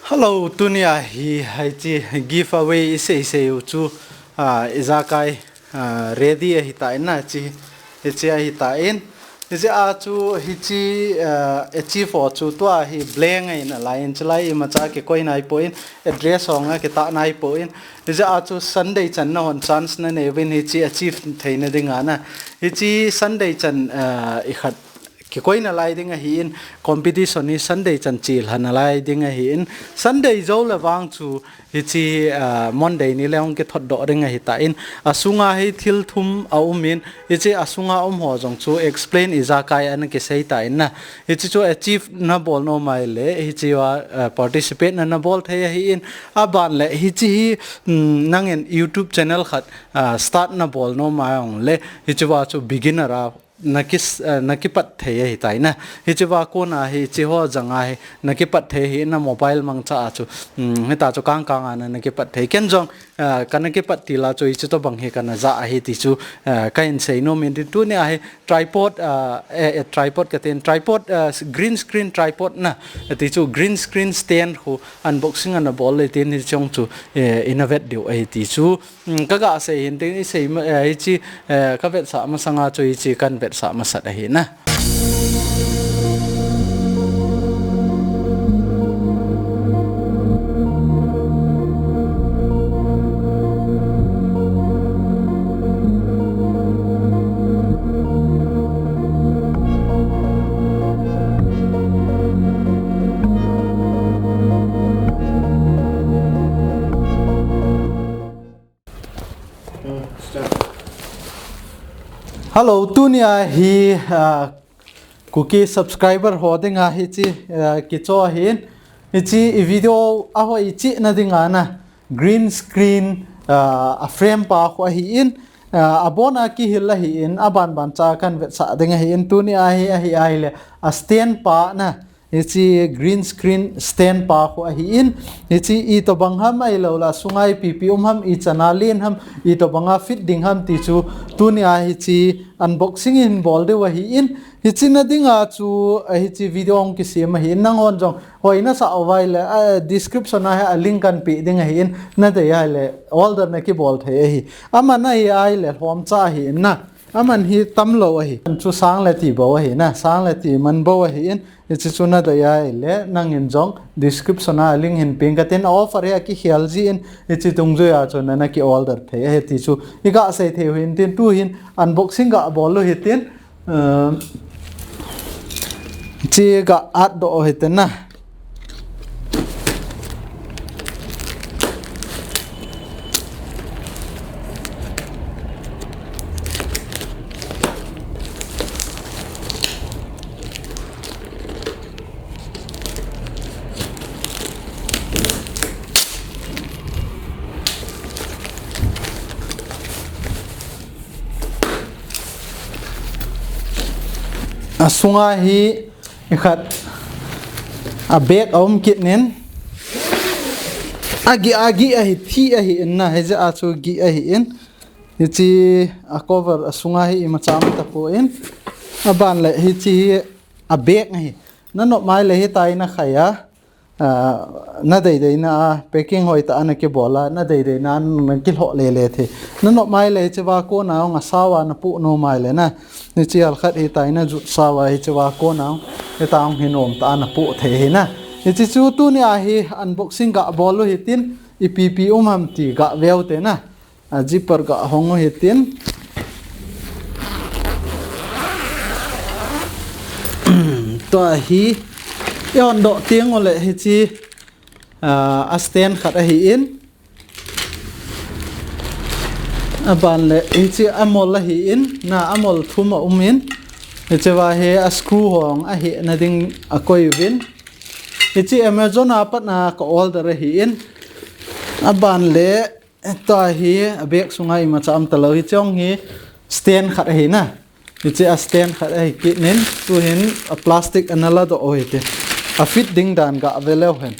Hello, tunia hi haiti giveaway ise chu izakai ready hita na chi hita in ise a chu hichi achieve chu to hi blank in line chlai macha ke koi nai point address honga ke ta nai point ise a chu Sunday chan na hon chance na ne win hichi achieve theina dinga na hichi Sunday chan I khat ki koi na lai ding a hi in competition ni Sunday chan chil han lai ding a hi in Sunday zo la wang chu hi chi Monday ni leong ke thot do ding a hi ta in asunga hi thil thum a umin hi chi asunga ho jong chu explain iza kai an ke sei ta in na hi chi chu achieve na bol no mai le hi chi wa participate na bol thei hi in a ban le hi chi nang en YouTube channel khat start na bol no mai ong le hi chi wa chu beginner a naki pat thei hi tai na hi chiwa ko na hi chi ho janga hi naki pat thei hi na mobile mang cha chu he ta chu kang an naki pat thei ken jong kan naki pat ti la chu I chu to bang he kan za hi ti chu kain sei no min tu ne hi tripod tripod ka ten tripod green screen tripod na ti chu green screen stand ho unboxing an bol le ten hi chong chu innovate dio ai ti chu ka ga sei hin te sei hi chi ka vet sa ma sanga chu hi chi kan sa masat ahi na Hello, tunia hi KUKI subscriber holding hi chi ki choh hin chi video a hoi chi na dinga na green screen a frame pa ho hi in abona ki hil hi in aban cha kan vet sa dinga hi in tunia hi ai le a stand pa na chi green screen stand pa ho hi in chi I to bang ham ai lo la sungai pp ham I chana len ham I to banga fit ding ham ti chu tunia hi chi unboxing in bol de wa hi in hi chi na dinga chu hi chi video ong ki sem hi nang on jong hoina sa awai le description a link kan pi ding hi in na de ya le all the na ki bol the hi ama na hi ai le hom cha hi na aman hi tam lo hi chu sang le ti bo hi na sang le ti man bo hi in chi chu na de ya le nang in jong description a link hin ping ka ten offer ya ki khial ji in chi tung jo ya chu na ki all the the he ti chu I ga sei the hin tin tu hin unboxing ga bol lo hi tin chi ga at do hi ten na asunga hi khat a bag om kit nen agi a hi thi a hi na he ja chu gi a hi in chi a cover asunga hi ma cham ta po in aban le hi chi a bag hi na no mai le hi tai na khaya na dei na packing hoi ta an ke bola na dei na ki ho le the na no mai le chewa ko na nga sawa na pu no mai le na ni chi al khat hi tai na ju sawa hi chewa ko na he ta ong hinom ta na pu the hi na ni chi chu tu ni a hi unboxing ga bolo hi tin ipp ham ti ga veu te na zipper ga hong hi tin to hi yon do tiếng ole hi chi a stand khat a hi in aban le hi chi amol la hi in na amol thum a in hi chewa he a screw hong a hi na ding a koi win hi chi Amazon a pat na ko all the hi in aban le ta hi a bag sungai ma cham ta lo hi chong hi stand khat a hi na hi chi a stand khat a hi ki nen tu hin a plastic anala do oi te a fit ding dan ga velo hen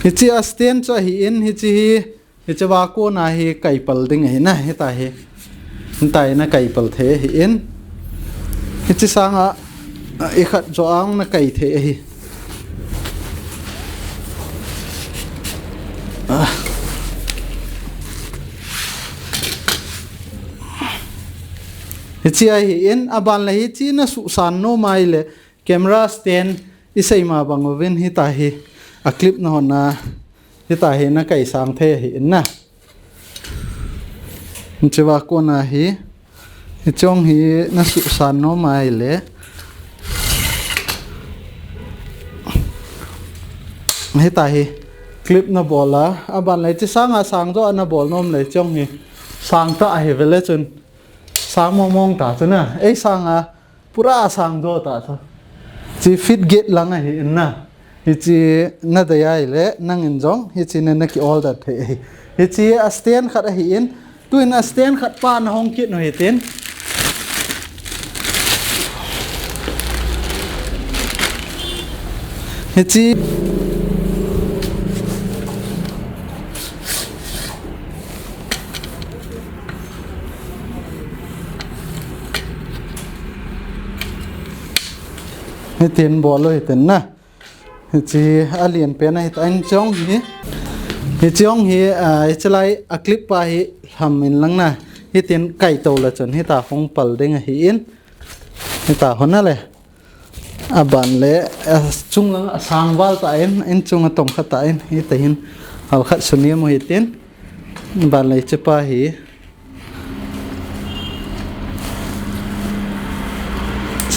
hi chi a stand cha hi in hi chi wa ko na hi kai pal ding hi na hi ta hi tai na kai pal the hi in hi chi sanga e khat zo ang na kai the hi hichi ai in aban la hi chi na su san no mai le camera stand isai ma bangwin hi ta hi a clip na hona hi ta hi na kai sang the hi in na chewa ko na hi chong hi na su san no mai le hi ta hi clip na bola aban lai chi sang do na bol nom le chong hi sang ta hi vele chun sang mong ta chuna ei sang pura sang do ta tho chi fit get lang hi na hi chi na da ya le nang in jong hi chi na ki all that hi chi a stand khat hi in tu in a stand khat pa na hong kit no hi ten hi chi hitin bolo hitin na chi alien pe na hit an chong hi chong hi chalai a clip pa hi ham in lang na hitin kai to la chon hita phong pal ding hi in hita hona le aban le chung lang sang wal ta in chung atong khata in hi ta hin hal khat suni mo hitin ban le chepa hi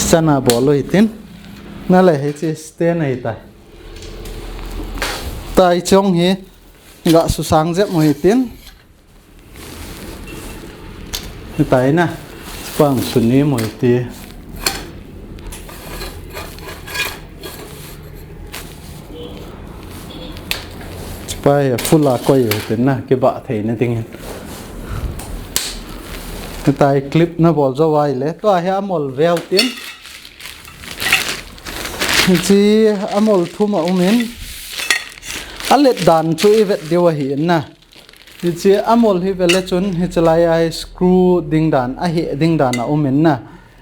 sana bolo hitin na le hi chi stand này tai chong hi ga su sang zep mo hi tin tai na pang suni mo hi ti pai full koi hi tin na ke ba thei na ting tai clip na bol zo wai le to ha mol veo tin chi amol thuma umen alet dan chu evet dewa hi na chi amol hi vele chun hi chalai ai screw ding dan a hi ding dan a umen na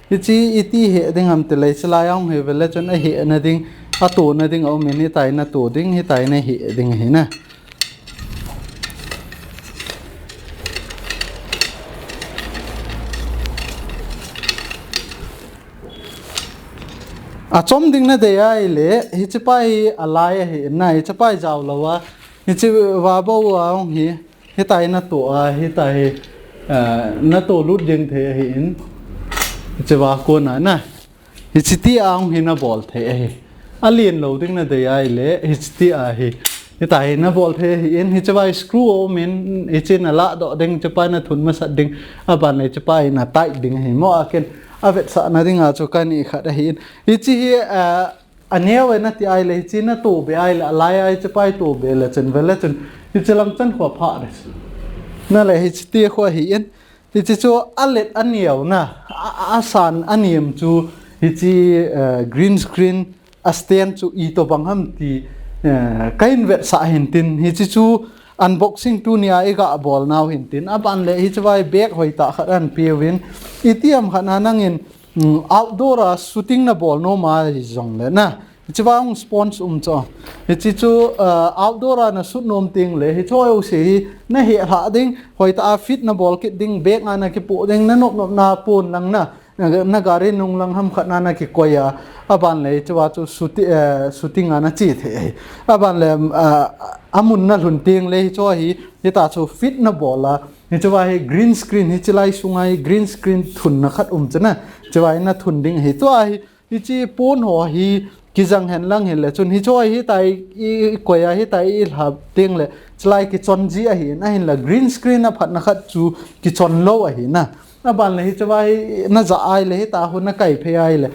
chi iti he ding ham te lai chalai ong hi vele chun a hi na ding a to na ding a umen hi tai na to ding hi tai na hi ding hi na a chom ding na de ai le hi chipai alai hi na hi chipai jaw lawa hi chi wa bo wa hi tai na to hi tai na to lut ding the hi in chi wa ko na hi chi ti ang hi na bol the hi alien lo ding na de ai le hi chi ti a hi tai na bol the hi in hi chipai screw o min hi chi na la do ding chipai na thun ma sat ding a ban le chipai na tai ding hi mo aken avet sa na ding a chu kan i khat hi hi chi anew na ti ai le chi na to be ai la lai ai chipai to be la chen vela chen hi chelang chan khwa pha re na le hi chi ti khwa hi in hi chi chu alet anew na asan aniem chu hi chi green screen a stand chu I to bangham ti kain vet sa hin tin hi chi chu unboxing tu nia ega bol now hin tin aban le hi chwai bag hoi ta khan pewin itiam khana nangin outdoor shooting na bol no ma jong le na chwang sponsor cho hi chi chu outdoor na shoot nom ting le hi choi se na he ha ding hoi ta fit na bol kit ding bag ana ki pu ding na nop na pon lang na gari nung lang ham khana na ki koya aban le chwa chu shooting ana chi the aban le amun na lun ting le cho hi ta chu fit na bola hi chwa hi green screen hi chilai sungai green screen thun na khat chana chwa na thun ding hi to hi chi pon ho hi kijang hen lang hen le chun hi choi hi tai I koya hi tai I hab ting le chlai ki chon ji a hi na hin la green screen na phat na khat chu ki chon lo a hi na ban le hi chawai na za ai le hi ta hu na kai phe ai le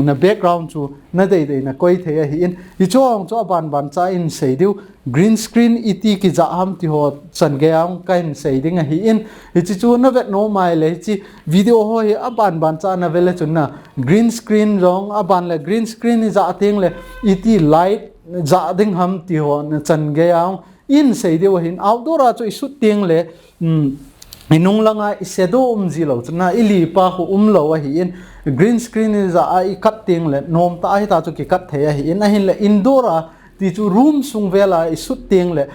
na background chu na dei na koi the hi in hi chong cho ban cha in sei diu green screen iti ki za ham ti ho chan ge ang kain sei ding hi in hi chi chu na vet no mai le chi video ho hi ban cha na vele chun na green screen rong ban le green screen za teng le iti light za ding ham ti ho na chan ge ang in sei diu hin outdoor a chu I shoot teng le inung langa shadow ji lo chna ili pa hu lo hi in green screen is a cut ting le nom ta hi ta chu ki cut thei hi in a hin le indoor a ti chu room sung vela I sut ting le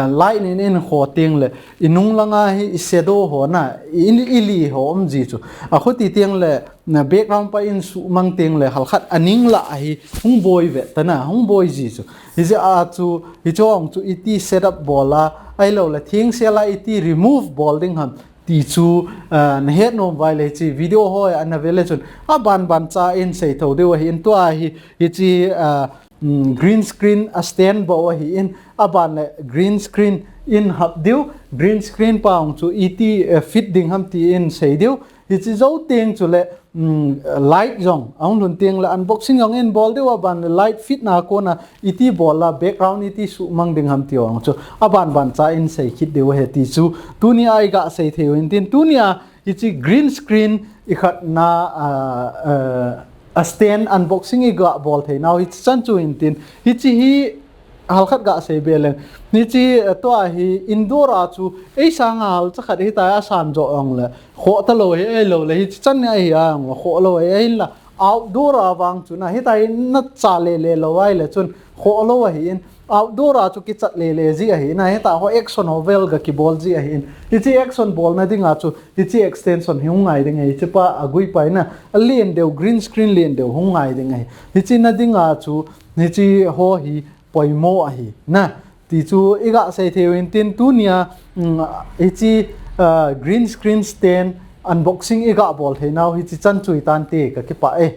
light in ho ting le inung langa hi shadow ho na in ili ho ji chu a khoti ting le background pa in su mang ting le hal khat aning la hi hung boy ve ta na hung boy ji chu hi je a chu hi chong chu iti setup bola ai lo la thing se la iti remove ball ding ham ti chu na het no vai le chi video ho an vele chun a ban cha in sei tho de hi in to a hi chi green screen a stand bo hi in aban le green screen in hab diu green screen paung chu iti fit ding ham ti in sei diu hi chi zo teng chu le light jong aung lun teng la unboxing ang in bol diu aban light fit na ko na iti bol la background iti su mang ding ham ti ong chu ban cha in sei khit diu he ti chu tuni ai ga sei theu in tin tunia hi chi green screen I khat na a stand unboxing iga ball thei now it's chan chu in tin hi chi hi hal khat ga sei beleng ni chi to a hi indoor a chu ei sang hal cha khat hi ta san jo ong le kho ta lo he lo le hi chan ai a ngo kho lo e la outdoor a wang chu na hi ta na cha le lo wai le chun kho lo hi in outdoor a chu ki chat le ji a hi na hi ta ho action novel ga ki ball ji a hi hi chi action ball na ding a chu hi chi extension hi ngai ding hi chi pa agui pai na alien deu green screen len deu ngai ding hi chi na ding a chu hi chi ho hi poimo a hi na ti chu iga sei theu in tin tunia hi chi green screen stand unboxing iga ball thei now hi chi chan chui tan te ka ki pa e